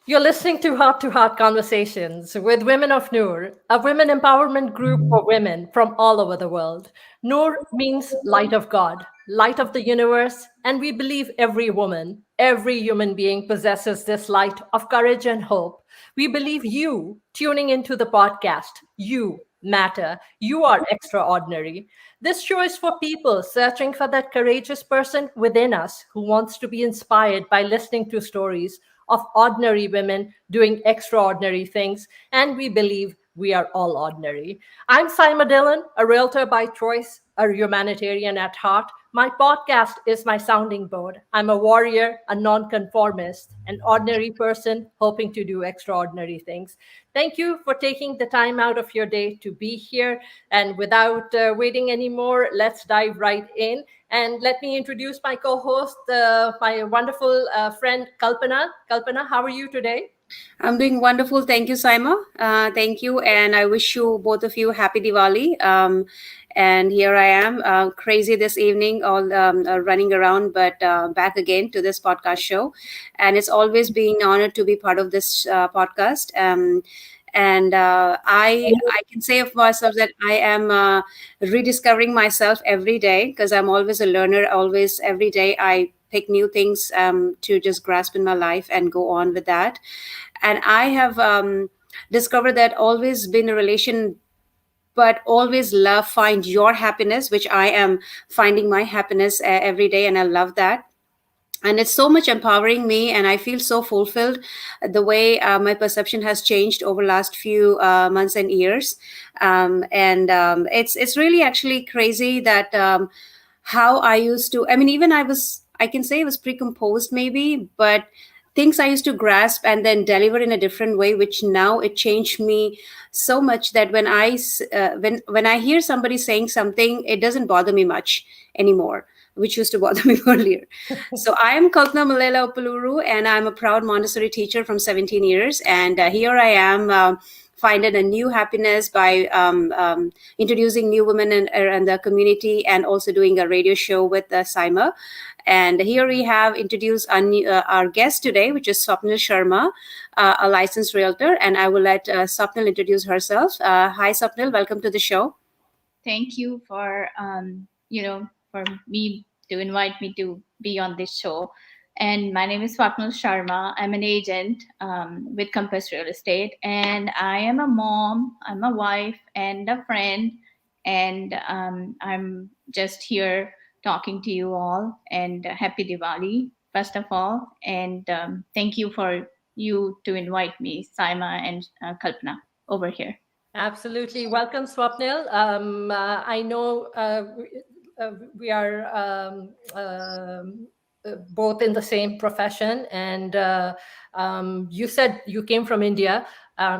You're listening to Heart Conversations with Women of NOOR, a women empowerment group for women from all over the world. NOOR means light of God, light of the universe, and we believe every woman, every human being possesses this light of courage and hope. We believe you, tuning into the podcast, you matter. You are extraordinary. This show is for people searching for that courageous person within us who wants to be inspired by listening to stories of ordinary women doing extraordinary things, and we believe we are all ordinary. I'm Saima Dhillon, a realtor by choice, a humanitarian at heart. My podcast is my sounding board. I'm a warrior, a nonconformist, an ordinary person hoping to do extraordinary things. Thank you for taking the time out of your day to be here. And without waiting anymore, let's dive right in. And let me introduce my co-host, my wonderful friend Kalpana. Kalpana, how are you today? I'm doing wonderful. Thank you, Saima. Thank you. And I wish you, both of you, happy Diwali. And here I am, crazy this evening, all running around, but back again to this podcast show. And it's always been an honor to be part of this podcast. And I can say of myself that I am rediscovering myself every day because I'm always a learner. Always, every day, I pick new things to just grasp in my life and go on with that. And I have discovered that always been a relation, but always love find your happiness, which I am finding my happiness every day, and I love that. And it's so much empowering me, and I feel so fulfilled the way my perception has changed over last few months and years. And it's really actually crazy that how I used to, I mean, even I can say I was precomposed maybe, but things I used to grasp and then deliver in a different way, which now it changed me so much that when I hear somebody saying something, it doesn't bother me much anymore, which used to bother me earlier. So I am Kalpana Mallela Uppaluru, and I'm a proud Montessori teacher from 17 years. And here I am, finding a new happiness by introducing new women in the community, and also doing a radio show with Saima. And here we have introduced our guest today, which is Swapnil Sharma, a licensed realtor. And I will let Swapnil introduce herself. Hi, Swapnil. Welcome to the show. Thank you for for me to invite me to be on this show. And my name is Swapnil Sharma. I'm an agent with Compass Real Estate, and I am a mom, I'm a wife, and a friend. And I'm just here talking to you all. And happy Diwali, first of all. And thank you for you to invite me, Saima and Kalpana, over here. Absolutely. Welcome, Swapnil. I know we are both in the same profession, and you said you came from India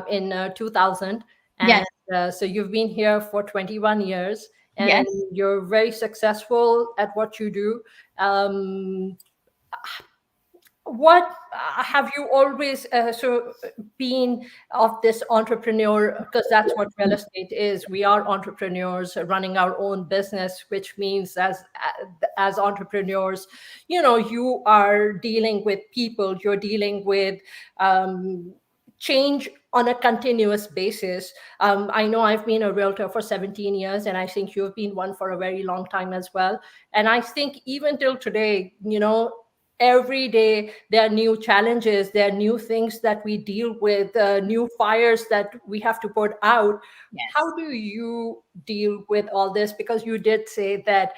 in 2000, and Yes, so you've been here for 21 years, and yes. you're very successful at what you do. Um, what have you always been of this entrepreneur, because that's what real estate is. We are entrepreneurs running our own business, which means as entrepreneurs, you are dealing with people, you're dealing with change on a continuous basis. I know I've been a realtor for 17 years, and I think you've been one for a very long time as well. And I think even till today, every day there are new challenges, there are new things that we deal with, new fires that we have to put out. How Yes. do you deal with all this? Because you did say that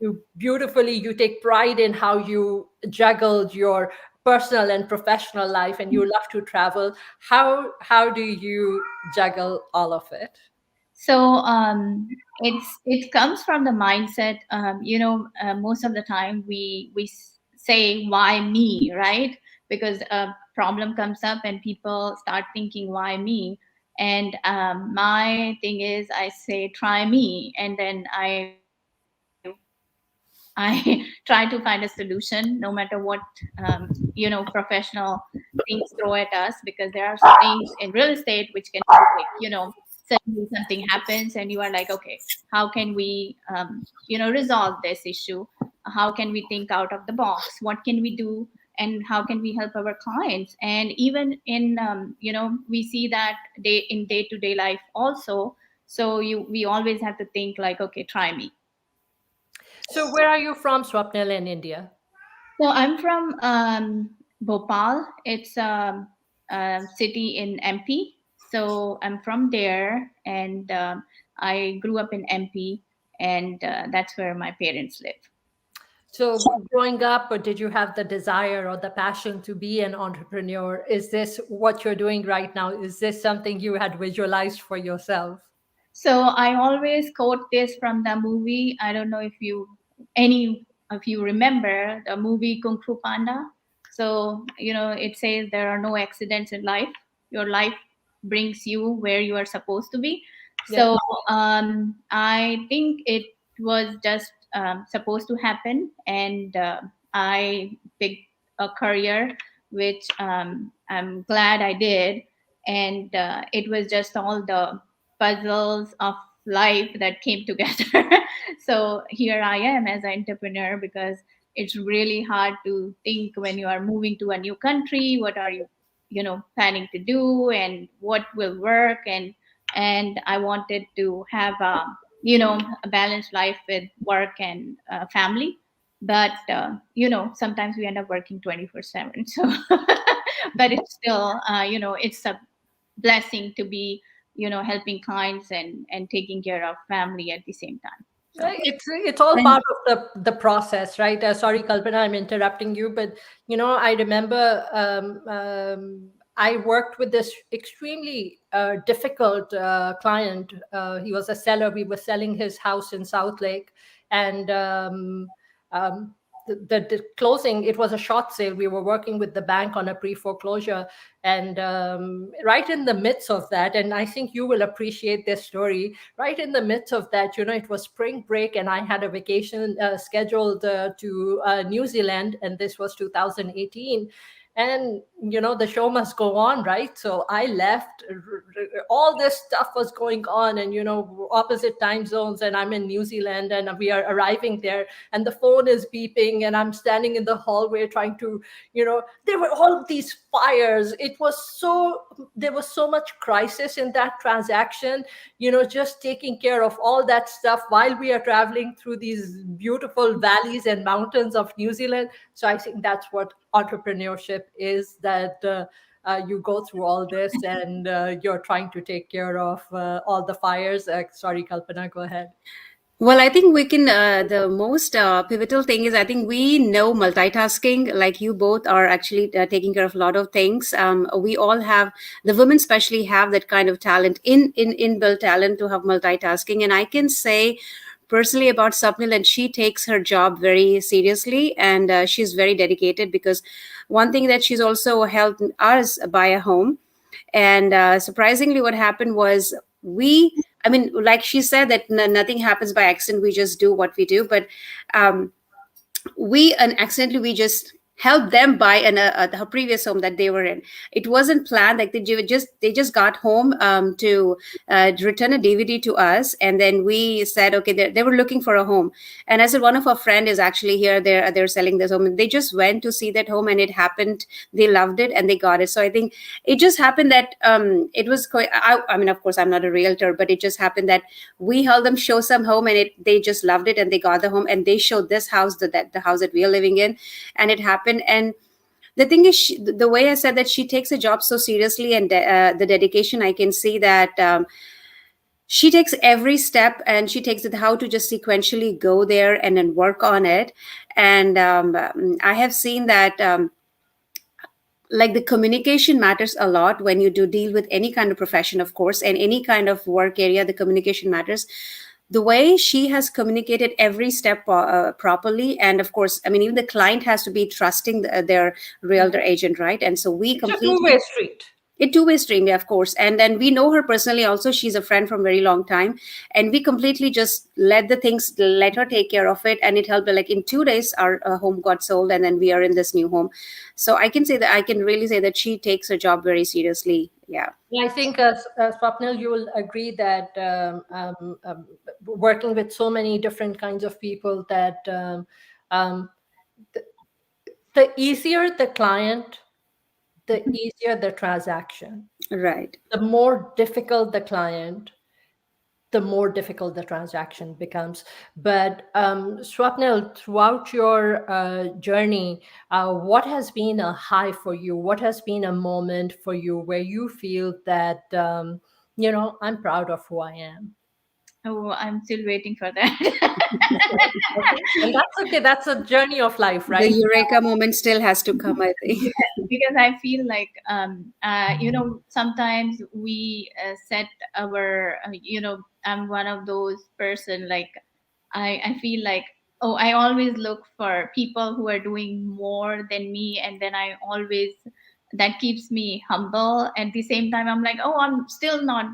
you beautifully, you take pride in how you juggled your personal and professional life, and you love to travel. How do you juggle all of it? So it comes from the mindset. Most of the time we say why me, right? Because a problem comes up and people start thinking why me. And my thing is, I say try me, and then I try to find a solution, no matter what professional things throw at us, because there are things in real estate which can be like, suddenly something happens and you are like, okay, how can we resolve this issue? How can we think out of the box? What can we do and how can we help our clients. And even in we see that day-to-day life also. So we always have to think like, okay, try me. So where are you from, Swapnil, in India? So I'm from Bhopal. It's a city in MP. So I'm from there, and I grew up in MP, and that's where my parents live. So growing up, or did you have the desire or the passion to be an entrepreneur? Is this what you're doing right now? Is this something you had visualized for yourself? So I always quote this from the movie. I don't know if any of you remember the movie Kung Fu Panda. So, it says there are no accidents in life. Your life brings you where you are supposed to be. Yeah. So, I think it was just supposed to happen. And I picked a career, which I'm glad I did. And it was just all the puzzles of life that came together. So here I am as an entrepreneur, because it's really hard to think when you are moving to a new country, what are you planning to do, and what will work. And I wanted to have a balanced life with work and family. But sometimes we end up working 24/7. So but it's still it's a blessing to be helping clients and taking care of family at the same time. So It's all And part of the process, right? Sorry, Kalpana, I'm interrupting you, but I remember I worked with this extremely difficult client. He was a seller. We were selling his house in South Lake, and um, the closing, it was a short sale. We were working with the bank on a pre-foreclosure, and right in the midst of that, and I think you will appreciate this story, right in the midst of that, it was spring break, and I had a vacation scheduled to New Zealand, and this was 2018. And the show must go on, right? So I left. All this stuff was going on, and opposite time zones, and I'm in New Zealand, and we are arriving there, and the phone is beeping, and I'm standing in the hallway trying to, there were all these fires. There was so much crisis in that transaction, just taking care of all that stuff while we are traveling through these beautiful valleys and mountains of New Zealand. So I think that's what entrepreneurship is, that you go through all this, and you're trying to take care of all the fires. Sorry, Kalpana, go ahead. well, I think we can. The most pivotal thing is, I think we know multitasking. Like you both are actually taking care of a lot of things. We all have, the women especially have that kind of talent, in inbuilt talent to have multitasking. And I can say personally about Swapnil, and she takes her job very seriously, and she's very dedicated, because one thing that she's also helped us buy a home. And surprisingly, what happened was, I mean, like she said, that nothing happens by accident. We just do what we do. But um, we accidentally, we just helped them buy her previous home that they were in. It wasn't planned. Like they just got home to return a DVD to us, and then we said, okay, they were looking for a home. And I said, one of our friend is actually here. They're selling this home, and they just went to see that home, and it happened. They loved it, and they got it. So I think it just happened that it was quite, I mean, of course, I'm not a realtor, but it just happened that we helped them show some home, and they just loved it, and they got the home, and they showed this house, the house that we are living in, and it happened. And the thing is, the way I said that she takes a job so seriously, and the dedication, I can see that she takes every step, and she takes it how to just sequentially go there and then work on it. And I have seen that. Like, the communication matters a lot when you do deal with any kind of profession, of course, and any kind of work area. The communication matters. The way she has communicated every step properly, and of course, I mean, even the client has to be trusting their realtor agent, right? And so we It's a completely, two-way street. a two-way stream, yeah, of course. And then we know her personally also. She's a friend from very long time, and we completely just let her take care of it, and it helped her. Like, in 2 days, our home got sold, and then we are in this new home. So I can really say that she takes her job very seriously. Yeah. Yeah, I think, Swapnil, you will agree that working with so many different kinds of people, that um, the easier the client, the easier the transaction. Right. The more difficult the client, the more difficult the transaction becomes. But Swapnil, throughout your journey, what has been a high for you? What has been a moment for you where you feel that, I'm proud of who I am? Oh, I'm still waiting for that. Okay. And that's okay. That's a journey of life, The right? eureka moment still has to come, I think. Yes, because I feel like sometimes we set our I'm one of those person, like I feel like, oh, I always look for people who are doing more than me, and then I always, that keeps me humble. At the same time, I'm like, oh, I'm still not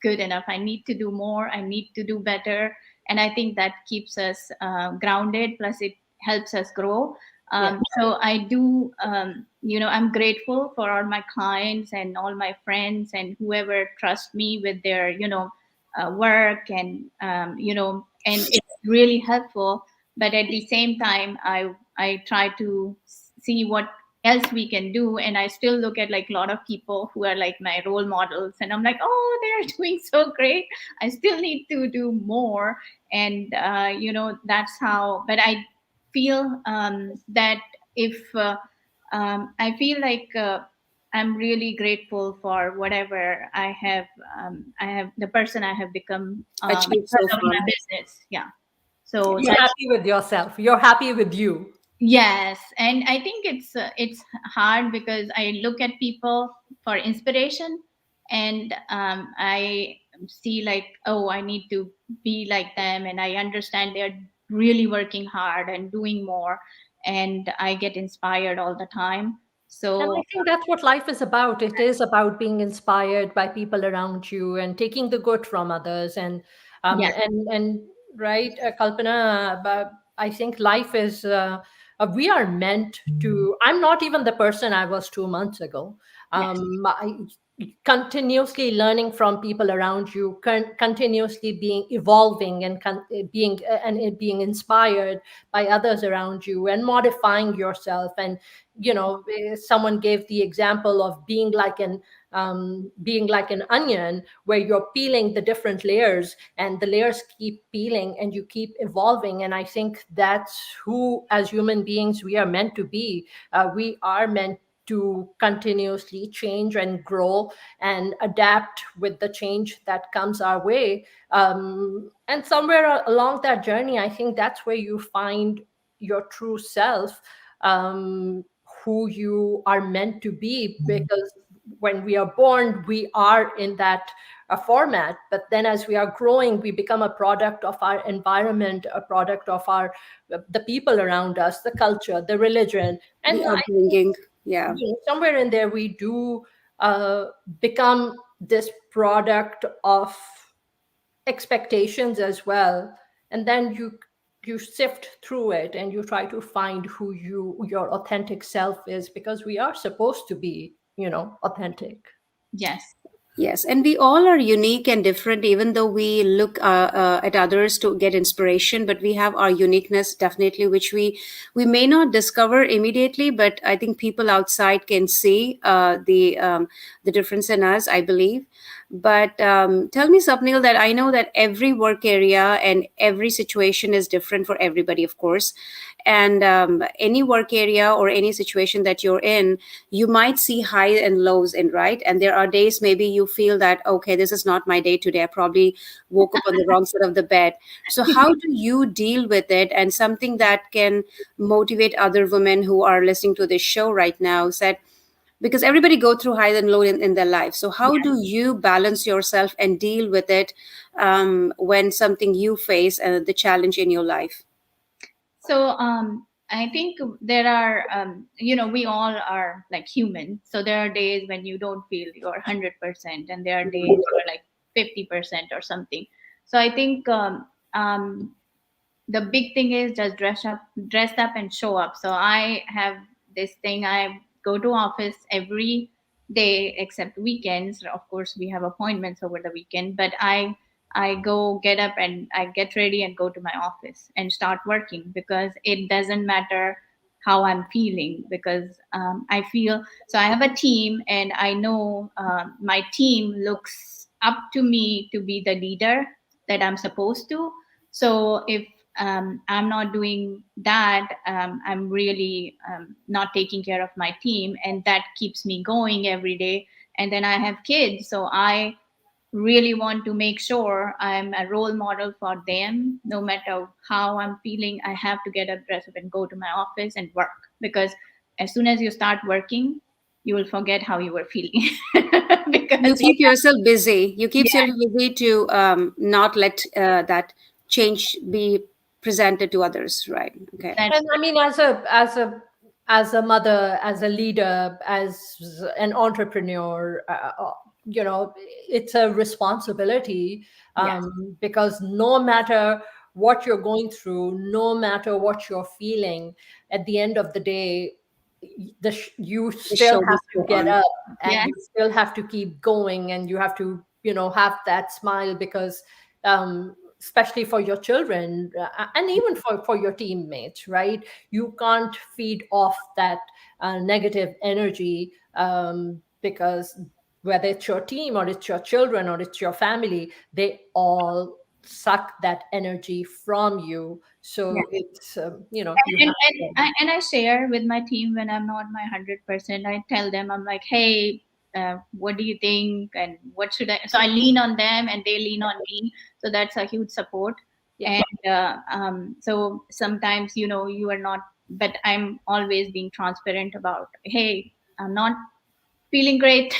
good enough. I need to do more. I need to do better. And I think that keeps us grounded. Plus, it helps us grow. Yeah. So I do, I'm grateful for all my clients and all my friends and whoever trust me with their, work, and and it's really helpful. But at the same time, I try to see what else we can do, and I still look at like a lot of people who are like my role models, and I'm like, oh, they're doing so great. I still need to do more. And that's how. But I feel that if I feel like I'm really grateful for whatever I have. I have the person I have become Achieved so because of far. my business. Yeah. So You're that's, happy with yourself. You're happy with you. yes, and I think it's hard because I look at people for inspiration, and I see like, oh, I need to be like them, and I understand they're really working hard and doing more, and I get inspired all the time. And I So think that's what life is about. It is about being inspired by people around you and taking the good from others. yeah, And right, Kalpana, but I think life is. We are meant to. I'm not even the person I was 2 months ago. yes, I continuously learning from people around you, continuously being evolving and being inspired by others around you, and modifying yourself. And someone gave the example of being like an onion, where you're peeling the different layers, and the layers keep peeling and you keep evolving. And I think that's who, as human beings, we are meant to be. We are meant to continuously change and grow and adapt with the change that comes our way. And somewhere along that journey, I think that's where you find your true self, who you are meant to be. Because when we are born, we are in that format. But then as we are growing, we become a product of our environment, a product of the people around us, the culture, the religion. The And I think upbringing. Yeah. somewhere in there, we do uh, become this product of expectations as well. And then you sift through it and you try to find who your authentic self is, because we are supposed to be authentic. yes, Yes, and we all are unique and different, even though we look at others to get inspiration. But we have our uniqueness, definitely, which we may not discover immediately, but I think people outside can see the difference in us, I believe. But tell me, Sapnil, that I know that every work area and every situation is different for everybody, of course. And any work area or any situation that you're in, you might see high and lows in, right? And there are days maybe you feel that, okay, this is not my day today. I probably woke up on the wrong side of the bed. So how do you deal with it? And something that can motivate other women who are listening to this show right now, said, because everybody go through high and low in their life. So how yes. do you balance yourself and deal with it when something you face the challenge in your life? So I think there are, we all are like human. So there are days when you don't feel you're 100%, and there are days you're like 50% or something. So I think the big thing is just dress up and show up. So I have this thing. I go to office every day except weekends. Of course, we have appointments over the weekend, but I go get up and I get ready and go to my office and start working, because it doesn't matter how I'm feeling, because I feel so. I have a team, and I know my team looks up to me to be the leader that I'm supposed to. So if I'm not doing that, I'm really not taking care of my team, and that keeps me going every day. And then I have kids, so I really want to make sure I'm a role model for them. No matter how I'm feeling, I have to get up, dress up, and go to my office and work, because as soon as you start working, you will forget how you were feeling You because you keep yourself busy. You keep yeah, yourself busy to not let that change be presented to others, right? Okay. that's And I mean, as a mother, as a leader, as an entrepreneur, it's a responsibility, Yes. because no matter what you're going through, no matter what you're feeling, at the end of the day, you The still show have must to go get on. up, and yeah. you still have to keep going, and you have to, have that smile, because especially for your children, and even for your teammates, right? You can't feed off that negative energy, because whether it's your team or it's your children or it's your family, they all suck that energy from you. Yeah. So it's, you and have and, to. I, and I share with my team when I'm not my 100%. I tell them, I'm like, hey, what do you think, and what should I? So I lean on them, and they lean on me. So that's a huge support. Yeah. And so sometimes, you are not, but I'm always being transparent about, hey, I'm not feeling great.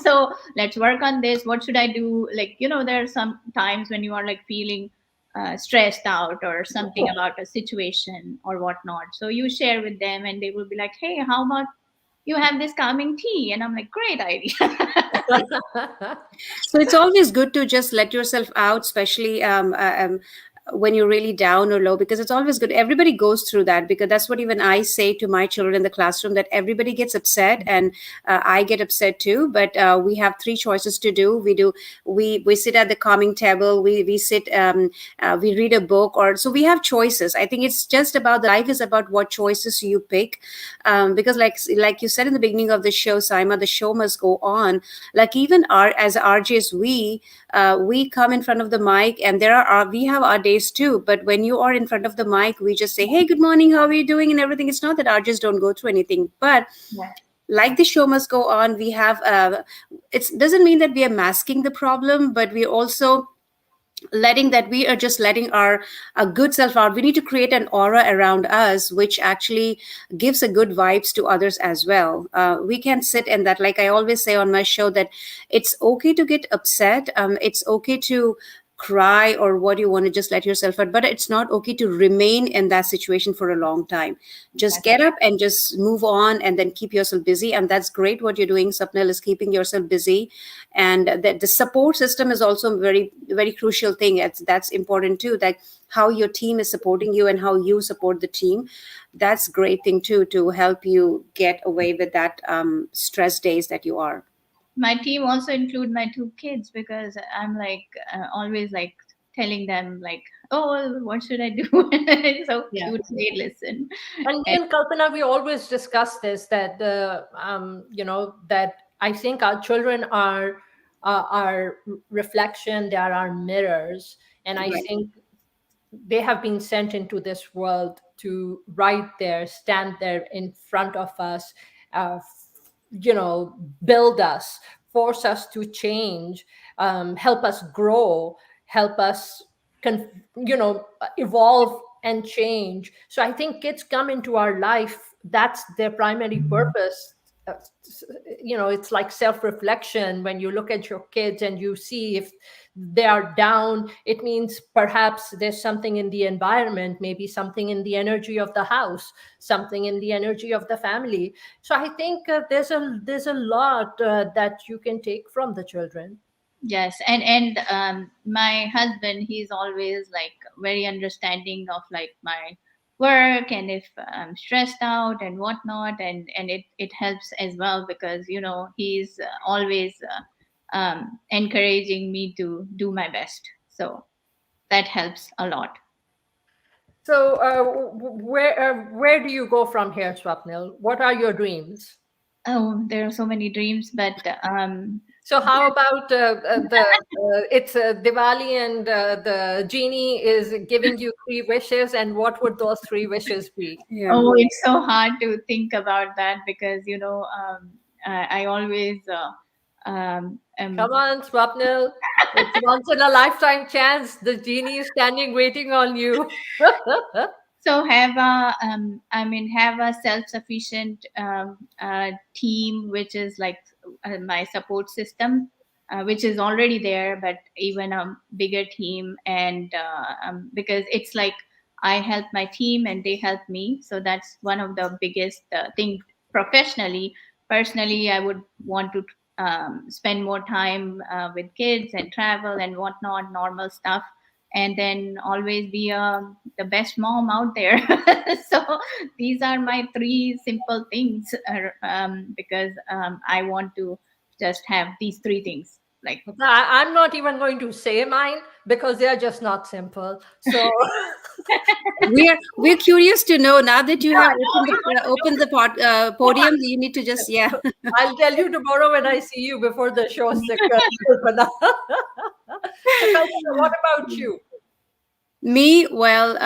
So let's work on this. What should I do? Like, there are some times when you are like feeling stressed out or something about a situation or whatnot. So you share with them, and they will be like, hey, how about you have this calming tea? And I'm like, great idea. So it's always good to just let yourself out, especially when you're really down or low, because it's always good. Everybody goes through that, because that's what even I say to my children in the classroom, that everybody gets upset, and I get upset too. But we have three choices to do. We sit at the calming table. We sit. We read a book, or so we have choices. I think it's just about, the life is about what choices you pick, because like you said in the beginning of the show, Saima, the show must go on. Like even our as RJs, we come in front of the mic, and we have our days too. But when you are in front of the mic, we just say, hey, good morning, how are you doing, and everything. It's not that RJs don't go through anything, but Yeah. like the show must go on, we have it doesn't mean that we are masking the problem, but we also letting that we are just letting our good self out. We need to create an aura around us which actually gives a good vibes to others as well. We can sit in that, like I always say on my show, that it's okay to get upset, it's okay to cry or what you want to just let yourself out, but it's not okay to remain in that situation for a long time. Just Exactly. get up and just move on, and then keep yourself busy. And that's great what you're doing, Sapnil, is keeping yourself busy. And the support system is also a very very crucial thing. That's important too, that how your team is supporting you and how you support the team. That's great thing too, to help you get away with that stress days that you are. My team also include my two kids, because I'm like always like telling them like, oh, what should I do? It's so Yeah. cute. They listen. And me And and Kalpana, we always discuss this, that that I think our children are our reflection, they are our mirrors, and I Right. think they have been sent into this world to right there, stand there in front of us, build us, force us to change, help us grow, help us, evolve and change. So I think kids come into our life. That's their primary purpose. Uh, it's like self-reflection. When you look at your kids and you see if they are down, it means perhaps there's something in the environment, maybe something in the energy of the house, something in the energy of the family. So I think there's a lot that you can take from the children. yes, and my husband, he's always like very understanding of like my work, and if I'm stressed out and whatnot, and it helps as well, because he's always encouraging me to do my best. So that helps a lot. So, where do you go from here, Swapnil? What are your dreams? Oh, there are so many dreams, but So, how about it's Diwali and the genie is giving you three wishes, and what would those three wishes be? Yeah. oh, it's so hard to think about that because I always Come on, Swapnil. It's once in a lifetime chance. The genie is standing waiting on you. so have a have a self-sufficient team, which is like my support system, which is already there, but even a bigger team. And because it's like I help my team and they help me, so that's one of the biggest thing. Professionally, personally, I would want to spend more time with kids and travel and whatnot, normal stuff, and then always be the best mom out there. So these are my three simple things, because I want to just have these three things. Like, I'm not even going to say mine because they are just not simple. So, We're curious to know now that you yeah, have now we want to opened the podium. You need to just, yeah. I'll tell you tomorrow when I see you before the show. Kalpana. So, Kalpana, what about you? Me, well,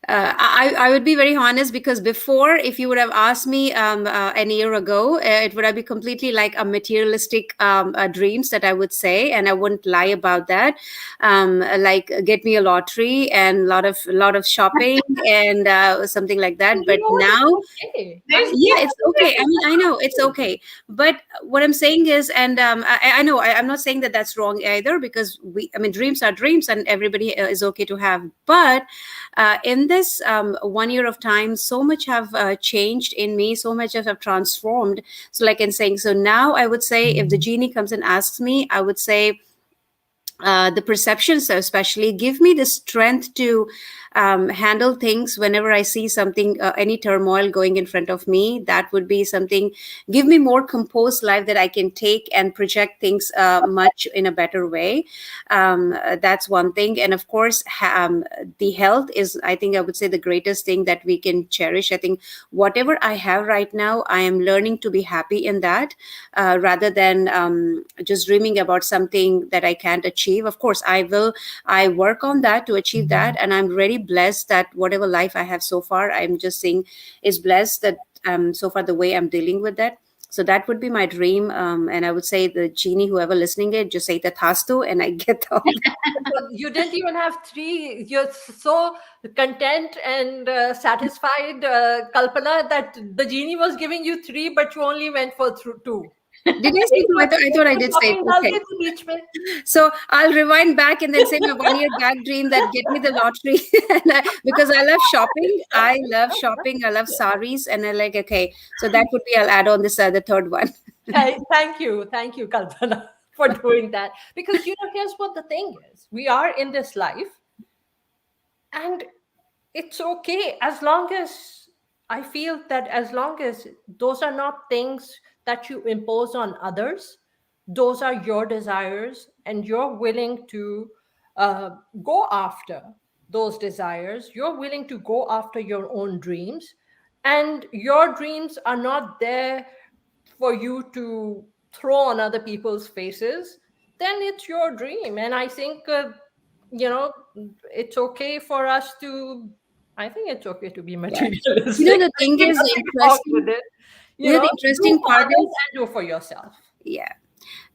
I would be very honest, because before, if you would have asked me an year ago, it would have been completely like a materialistic dreams that I would say, and I wouldn't lie about that. Like get me a lottery and lot of shopping and something like that. You But know what? now, It's okay. there's yeah, it's okay. I mean, I know it's okay, but what I'm saying is, and I know I'm not saying that that's wrong either, because I mean, dreams are dreams and everybody is okay to have. But in this 1 year of time, so much have changed in me, so much have transformed. So like I'm saying, so now I would say, if the genie comes and asks me, I would say, the perceptions especially give me the strength to handle things whenever I see something, any turmoil going in front of me. That would be something, give me more composed life that I can take and project things much in a better way. That's one thing. And of course, the health is, I think I would say, the greatest thing that we can cherish. I think whatever I have right now, I am learning to be happy in that, rather than just dreaming about something that I can't achieve. Of course, I work on that to achieve that, and I'm very blessed that whatever life I have so far, I'm just saying, is blessed that so far the way I'm dealing with that. So that would be my dream, and I would say, the genie, whoever listening it, just say tathastu, and I get all. So you didn't even have three. You're so content and satisfied, Kalpana, that the genie was giving you three, but you only went for two. Did I say so? I thought I did say it. Shopping डाल Okay. दी थी बीच में. So I'll rewind back and then say my 1 year back dream, that get me the lottery. Because I love shopping. I love shopping. I love saris. And I like, okay. So that would be, I'll add on this, the third one. Thank you, Kalpana, for doing that. Because here's what the thing is: we are in this life, and it's okay as long as I feel that as long as those are not things that you impose on others, those are your desires, and you're willing to go after those desires. You're willing to go after your own dreams, and your dreams are not there for you to throw on other people's faces. Then it's your dream, and I think you know it's okay for us to. I think it's okay to be materialistic. The thing There's is, nothing wrong with it. the Do interesting for part others is, and do for yourself. yeah.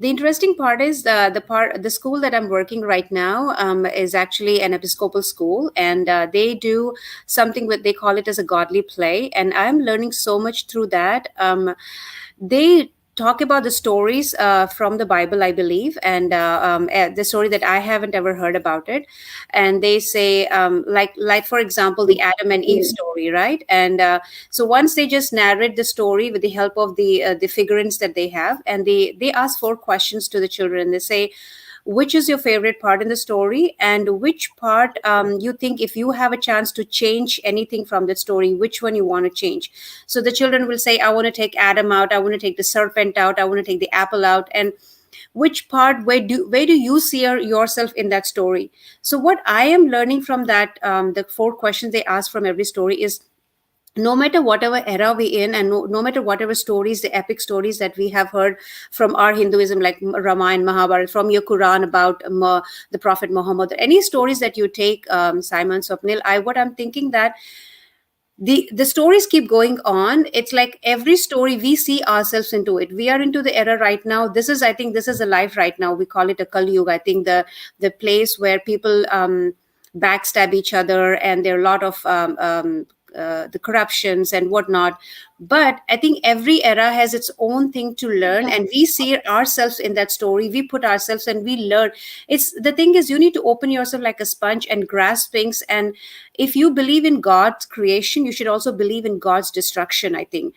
The interesting part is, the school that I'm working right now is actually an Episcopal school, and they do something with, they call it as a godly play, and I'm learning so much through that. They talk about the stories from the Bible, I believe, and the story that I haven't ever heard about it. And they say, like for example, the Adam and Eve story, right? And so once they just narrate the story with the help of the figurines that they have, and they ask four questions to the children. They say, which is your favorite part in the story, and which part you think, if you have a chance to change anything from the story, which one you want to change. So the children will say, I want to take Adam out, I want to take the serpent out, I want to take the apple out. And which part, where do you see yourself in that story? So what I am learning from that, the four questions they ask from every story is, no matter whatever era we in, and no matter whatever stories, the epic stories that we have heard from our Hinduism, like Ramayana, Mahabharata, from your Quran about the Prophet Muhammad, any stories that you take, Simon, Swapnil, what I'm thinking that the stories keep going on. It's like every story we see ourselves into it. We are into the era right now. This is, I think, this is a life right now. We call it a Kali Yuga. I think the place where people backstab each other, and there are a lot of the corruptions and whatnot. But I think every era has its own thing to learn, and we see ourselves in that story. We put ourselves and we learn. It's the thing is, you need to open yourself like a sponge and grasp things. And if you believe in God's creation, you should also believe in God's destruction. I think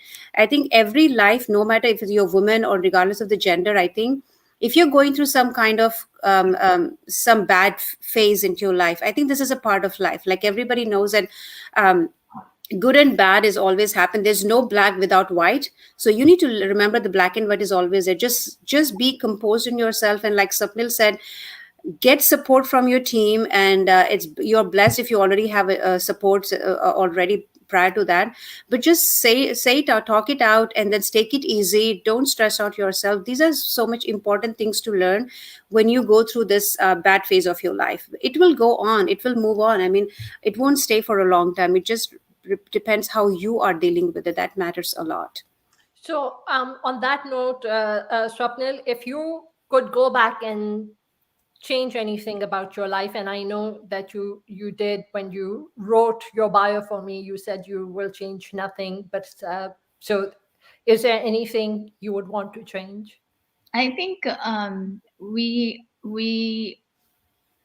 every life, no matter if you're a woman or regardless of the gender, I think if you're going through some kind of some bad phase into your life, I think this is a part of life. Like everybody knows that good and bad is always happen. There's no black without white. So you need to remember the black and white is always there. Just be composed in yourself, and like Sapnil said, get support from your team. And you're blessed if you already have a support already prior to that. But just say it out, talk it out, and then take it easy. Don't stress out yourself. These are so much important things to learn when you go through this bad phase of your life. It will go on, it will move on. I mean, it won't stay for a long time. It just depends how you are dealing with it. That matters a lot. So, on that note, Swapnil, if you could go back and change anything about your life, and I know that you did when you wrote your bio for me, you said you will change nothing. But so, is there anything you would want to change? I think we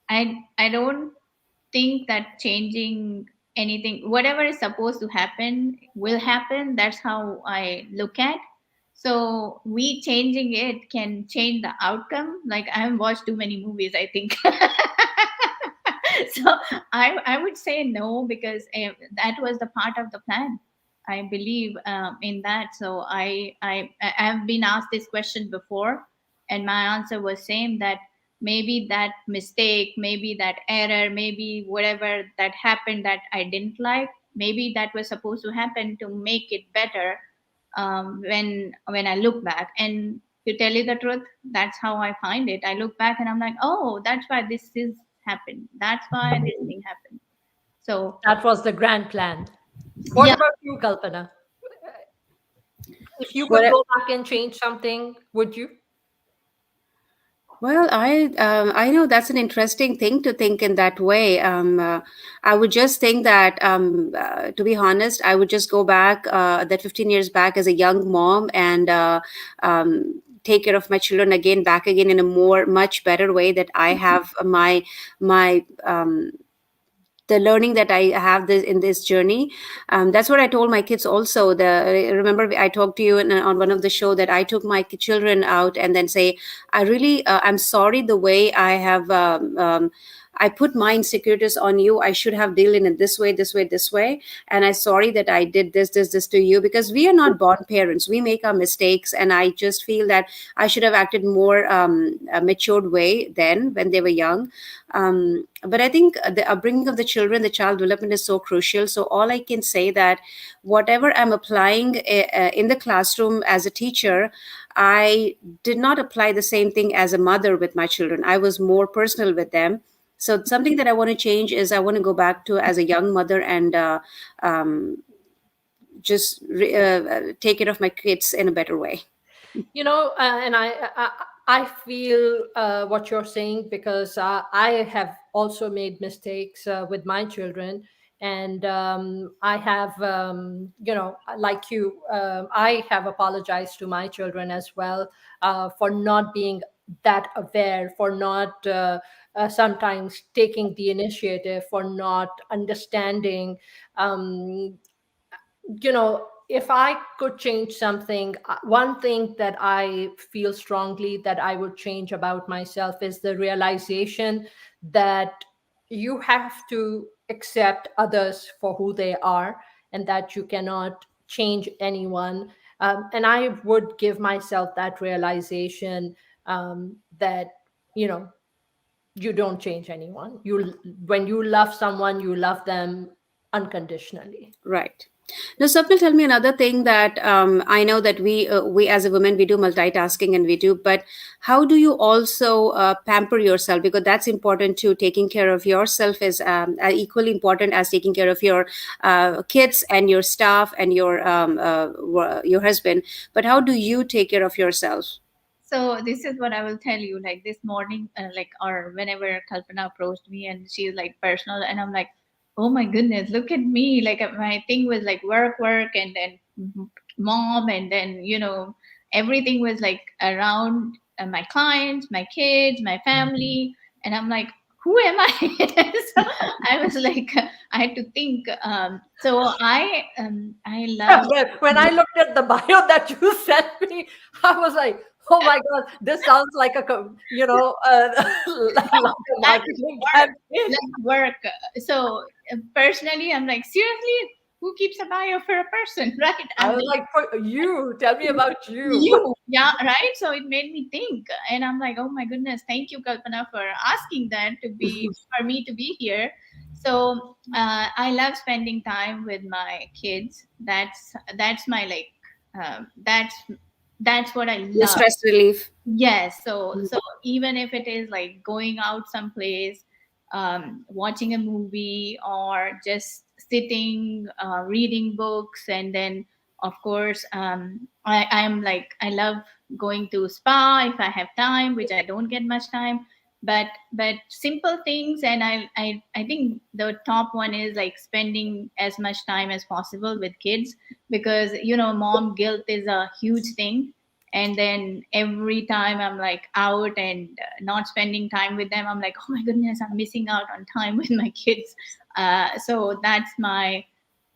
I don't think that changing anything, whatever is supposed to happen will happen. That's how I look at. So we changing it can change the outcome. Like I haven't watched too many movies, I think. So I would say no, because that was the part of the plan. I believe in that. So I have been asked this question before, and my answer was same, that maybe that mistake, maybe that error, maybe whatever that happened that I didn't like, maybe that was supposed to happen to make it better. When I look back, and to tell you the truth, that's how I find it. I look back and I'm like, oh, that's why this is happened. That's why this thing happened. So That was the grand plan. What yeah, about you, Kalpana? If you could What go back and change something, would you? Well, I know that's an interesting thing to think in that way. I would just think that, to be honest, I would just go back that 15 years back as a young mom, and take care of my children again, back again in a much better way, that I have my the learning that I have in this journey. That's what I told my kids also. Remember I talked to you on one of the show that I took my children out and then say, I really, I'm sorry the way I have. I put my insecurities on you. I should have dealt in it this way, this way, this way. And I'm sorry that I did this to you, because we are not born parents. We make our mistakes. And I just feel that I should have acted more a matured way then when they were young. But I think the upbringing of the children, the child development is so crucial. So all I can say that whatever I'm applying in the classroom as a teacher, I did not apply the same thing as a mother with my children. I was more personal with them. So something that I want to change is I want to go back to as a young mother, and just take care of my kids in a better way. And I feel what you're saying, because I have also made mistakes with my children. And I have, like you, I have apologized to my children as well, for not being that aware, for not sometimes taking the initiative, for not understanding. um, if I could change something, one thing that I feel strongly that I would change about myself is the realization that you have to accept others for who they are, and that you cannot change anyone. And I would give myself that realization that you know you don't change anyone. You When you love someone, you love them unconditionally. Right. Now, Swapnil, tell me another thing that I know that we as a woman we do multitasking and we do, but how do you also pamper yourself? Because that's important too. Taking care of yourself is equally important as taking care of your kids and your staff and your husband. But how do you take care of yourself? So this is what I will tell you. Like this morning, like or whenever Kalpana approached me and she's like personal, and I'm like, oh my goodness, look at me. Like my thing was like work, work, and then mom, and then everything was like around my clients, my kids, my family, and I'm like, who am I? So I was like, I had to think. I love. When I looked at the bio that you sent me, I was like, "Oh my God, this sounds like like a That marketing work, campaign." like work. So personally, I'm like, seriously, who keeps a bio for a person, right? I I'm was like, like, "For you, tell me about you." you, yeah, right. So it made me think, and I'm like, oh my goodness, thank you, Kalpana, for asking that to be for me to be here. So I love spending time with my kids. That's my like, that's what I Your love. stress relief. Yes, so even if it is like going out someplace, watching a movie, or just sitting, reading books, and then of course, I'm like I love going to spa if I have time, which I don't get much time. But simple things, and I think the top one is like spending as much time as possible with kids, because mom guilt is a huge thing. And then every time I'm like out and not spending time with them, I'm like, oh my goodness, I'm missing out on time with my kids. So that's my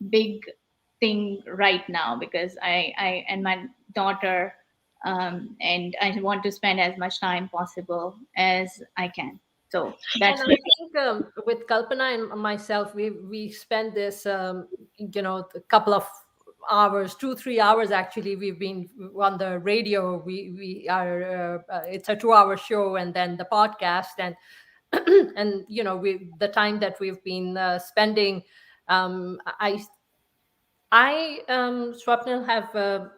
big thing right now, because I and my daughter, and I want to spend as much time possible as I can. So And that's I think with Kalpana and myself, we spend this a couple of hours, 2 3 hours actually. We've been on the radio. We are it's a 2 hour show, and then the podcast, and and we the time that we've been spending. Um, I Swapnil, have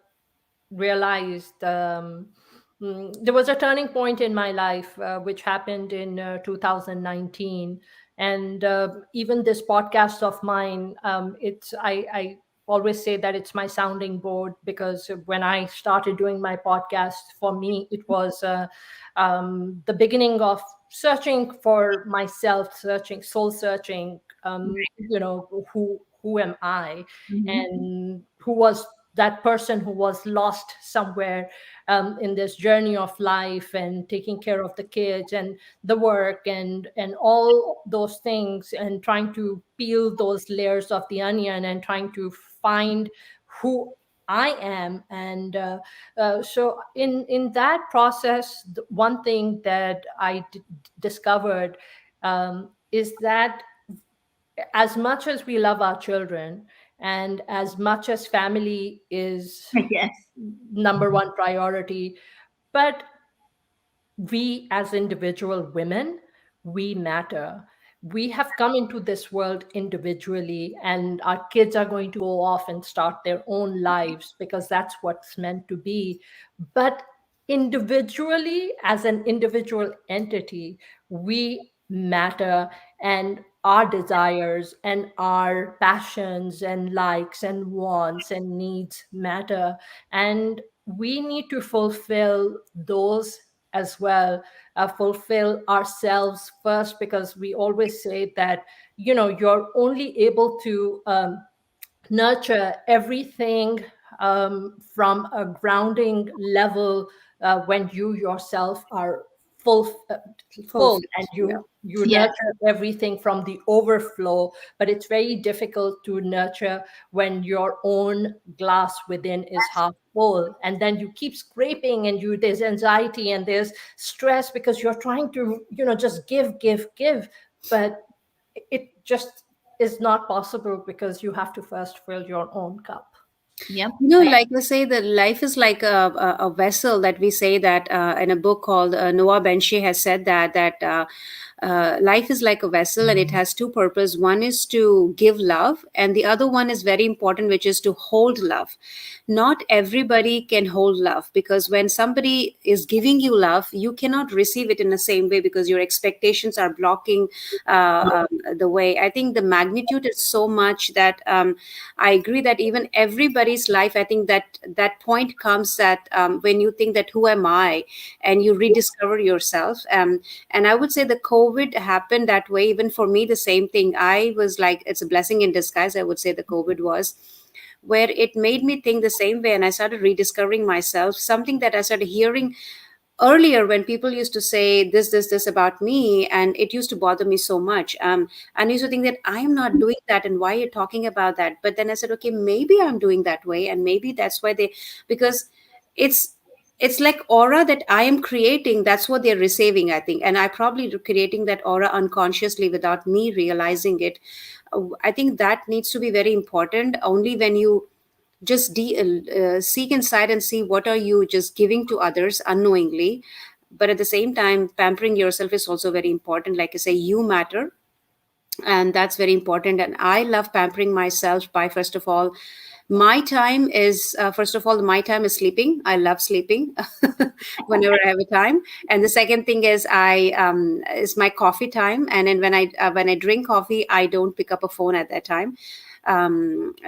realized there was a turning point in my life which happened in 2019. And even this podcast of mine, I always say that it's my sounding board, because when I started doing my podcast, for me it was the beginning of searching for myself, searching, soul searching, who am I, Mhm. and who was that person who was lost somewhere in this journey of life, and taking care of the kids and the work and all those things, and trying to peel those layers of the onion, and trying to find who I am. And so in that process, the one thing that I discovered is that as much as we love our children, and as much as family is Yes. number one priority, but we as individual women, we matter. We have come into this world individually, and our kids are going to go off and start their own lives, because that's what's meant to be. But individually, as an individual entity, we matter, and our desires and our passions and likes and wants and needs matter. And we need to fulfill those as well, fulfill ourselves first, because we always say that you're only able to nurture everything from a grounding level when you yourself are full full, Fulfilled. and Yeah. you Yes. nurture everything from the overflow. But it's very difficult to nurture when your own glass within is half full, and then you keep scraping, and there's anxiety and there's stress, because you're trying to just give, but it just is not possible, because you have to first fill your own cup. Yep. Like I say, that life is like a vessel that we say that in a book called Noah Benshi has said that life is like a vessel and it has two purposes. One is to give love, and the other one is very important, which is to hold love. Not everybody can hold love, because when somebody is giving you love, you cannot receive it in the same way because your expectations are blocking the way. I think the magnitude is so much that I agree that even everybody's life, I think that that point comes that when you think that who am I, and you rediscover yourself. And I would say the COVID happened that way. Even for me, the same thing. I was like, it's a blessing in disguise, I would say the COVID was, where it made me think the same way, and I started rediscovering myself. Something that I started hearing earlier when people used to say this about me, and it used to bother me so much. And I used to think that I am not doing that, and why you're talking about that. But then I said, okay, maybe I'm doing that way, and maybe that's why they, because it's it's like aura that I am creating, that's what they're receiving, I think. And I probably creating that aura unconsciously without me realizing it. I think that needs to be very important. Only when you just seek inside and see what are you just giving to others unknowingly. But at the same time, pampering yourself is also very important. Like I say, you matter, and that's very important. And I love pampering myself by, first of all, my time is first of all, my time is sleeping. I love sleeping whenever I have a time. And the second thing is I is my coffee time. And then when I drink coffee, I don't pick up a phone at that time.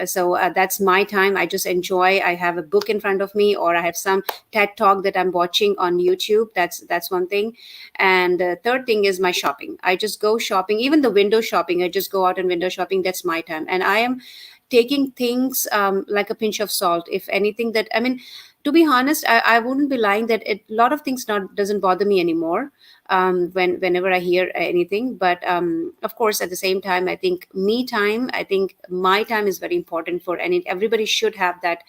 So that's my time. I just enjoy. I have a book in front of me, or I have some TED talk that I'm watching on YouTube. That's one thing. And the third thing is my shopping. I just go shopping, even the window shopping. I just go out and window shopping. That's my time. And I am taking things like a pinch of salt. If anything, that, I mean, to be honest, I wouldn't be lying that a lot of things not doesn't bother me anymore whenever I hear anything. But of course, at the same time, I think me time. I think my time is very important for any. Everybody should have that,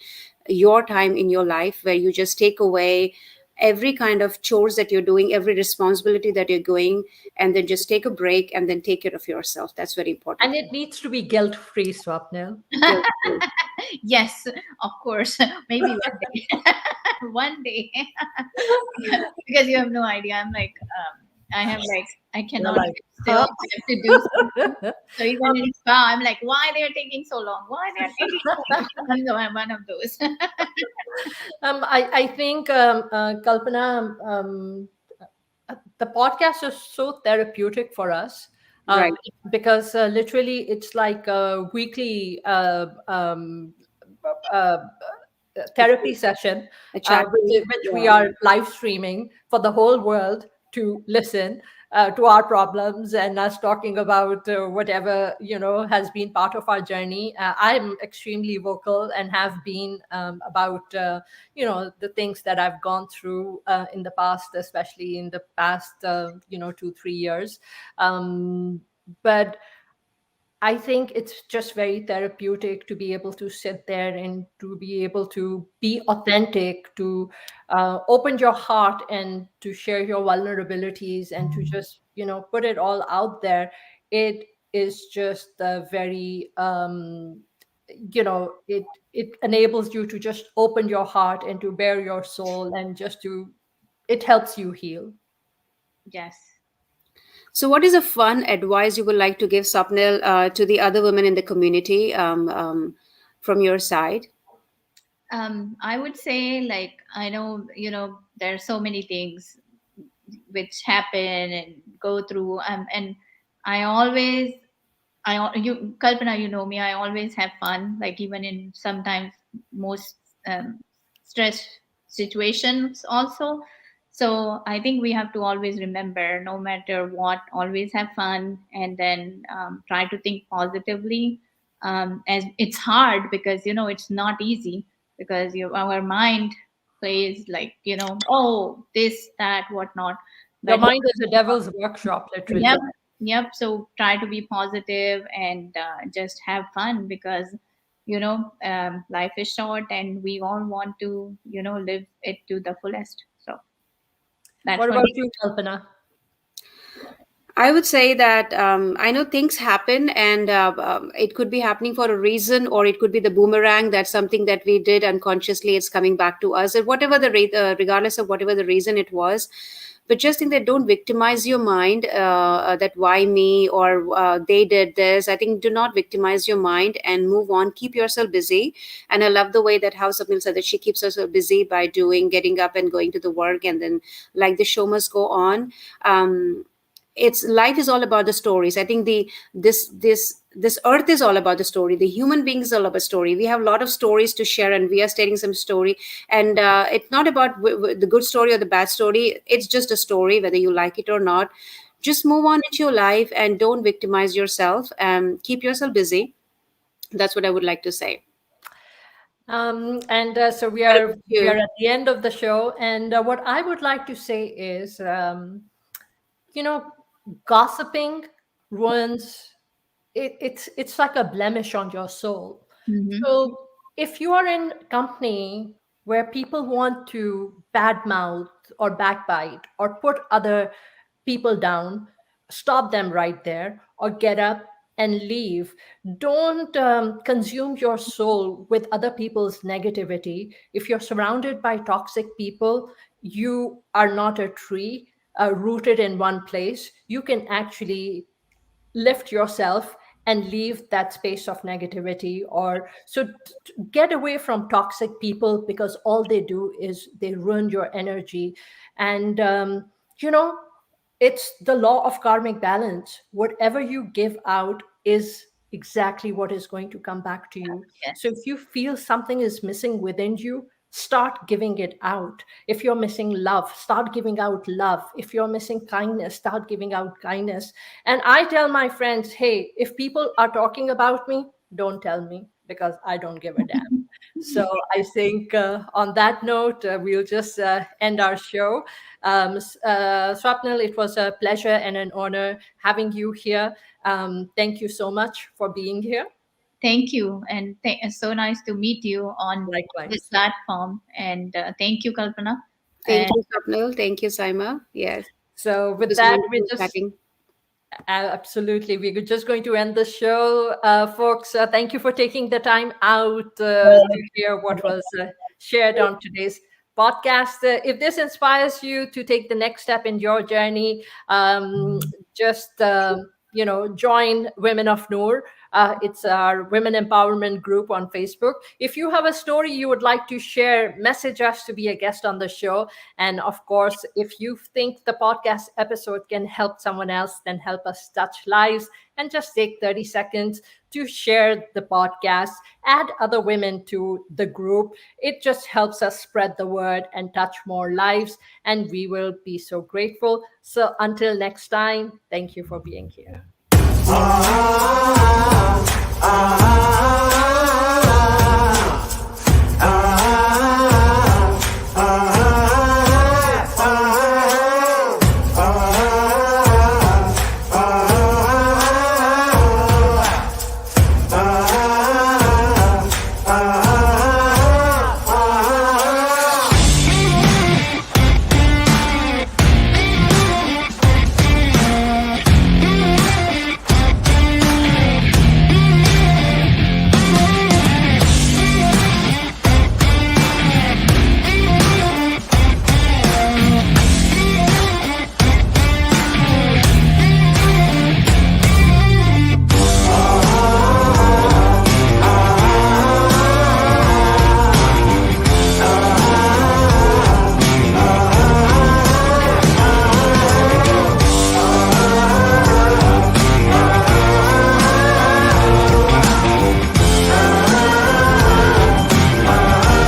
your time in your life, where you just take away every kind of chores that you're doing, every responsibility that you're going, and then just take a break and then take care of yourself. That's very important. And it needs to be guilt free, Swapnil. Guilt free. Yes, of course. Maybe one day. One day. Because you have no idea. I'm like, I have like, I You're cannot like, sit still. huh? I have to do something. So even in spa, I'm like, why they're taking so long? Why they're taking so long? I'm one of those. I think, Kalpana, the podcast is so therapeutic for us, Right. because literally it's like a weekly uh, therapy session, A chat room. which we Yeah. are live streaming for the whole world to listen to our problems and us talking about whatever has been part of our journey. I'm extremely vocal and have been about the things that I've gone through in the past, especially in the past 2-3 years. But I think it's just very therapeutic to be able to sit there and to be able to be authentic, to open your heart and to share your vulnerabilities and to just, put it all out there. It is just very, it enables you to just open your heart and to bare your soul and just it helps you heal. Yes. So, what is a fun advice you would like to give, Swapnil, to the other women in the community from your side? I would say, like, I know, there are so many things which happen and go through, and I always, you, Kalpana, you know me, I always have fun, like even in sometimes most um, stress situations also. So I think we have to always remember, no matter what, always have fun, and then try to think positively. As it's hard because it's not easy, because our mind plays like, oh, this, that, whatnot. Your But mind is a devil's workshop, literally. yep, yep. So try to be positive and just have fun, because life is short and we all want to live it to the fullest. So that's What for about me. you, Kalpana? I would say that I know things happen, and it could be happening for a reason, or it could be the boomerang. That's something that we did unconsciously. It's coming back to us, and whatever regardless of whatever the reason it was. But just think that don't victimize your mind. That why me, or they did this. I think do not victimize your mind and move on. Keep yourself busy. And I love the way that how Sapnil said that she keeps herself busy by getting up and going to the work, and then like the show must go on. It's life is all about the stories. I think this earth is all about the story. The human being is all about story. We have a lot of stories to share, and we are stating some story. And it's not about the good story or the bad story. It's just a story, whether you like it or not. Just move on into your life and don't victimize yourself. Keep yourself busy. That's what I would like to say. And so we What are about we are you? at the end of the show, and what I would like to say is, you know, gossiping ruins. It's like a blemish on your soul. Mm-hmm. So if you are in company where people want to badmouth or backbite or put other people down, stop them right there or get up and leave. Don't consume your soul with other people's negativity. If you're surrounded by toxic people, you are not a tree rooted in one place. You can actually lift yourself and leave that space of negativity, or so get away from toxic people, because all they do is they ruin your energy. And you know, it's the law of karmic balance. Whatever you give out is exactly what is going to come back to you. So if Yes. you feel something is missing within you, start giving it out. If you're missing love, start giving out love. If you're missing kindness, start giving out kindness. And I tell my friends, hey, if people are talking about me, don't tell me, because I don't give a damn. So I think on that note, we'll just end our show. Swapnil, it was a pleasure and an honor having you here. Thank you so much for being here. Thank you, and it's so nice to meet you on this Likewise. platform. And thank you, Kalpana. Thank And you, Swapnil. Thank you, Saima. Yes, So it with was that, we wonderful just chatting. absolutely, we're just going to end the show, folks. Thank you for taking the time out to hear what was shared on today's podcast. If this inspires you to take the next step in your journey, just join Women of Noor. It's our women empowerment group on Facebook. If you have a story you would like to share, message us to be a guest on the show. And of course, if you think the podcast episode can help someone else, then help us touch lives, and just take 30 seconds to share the podcast, add other women to the group. It just helps us spread the word and touch more lives, and we will be so grateful. So until next time, thank you for being here.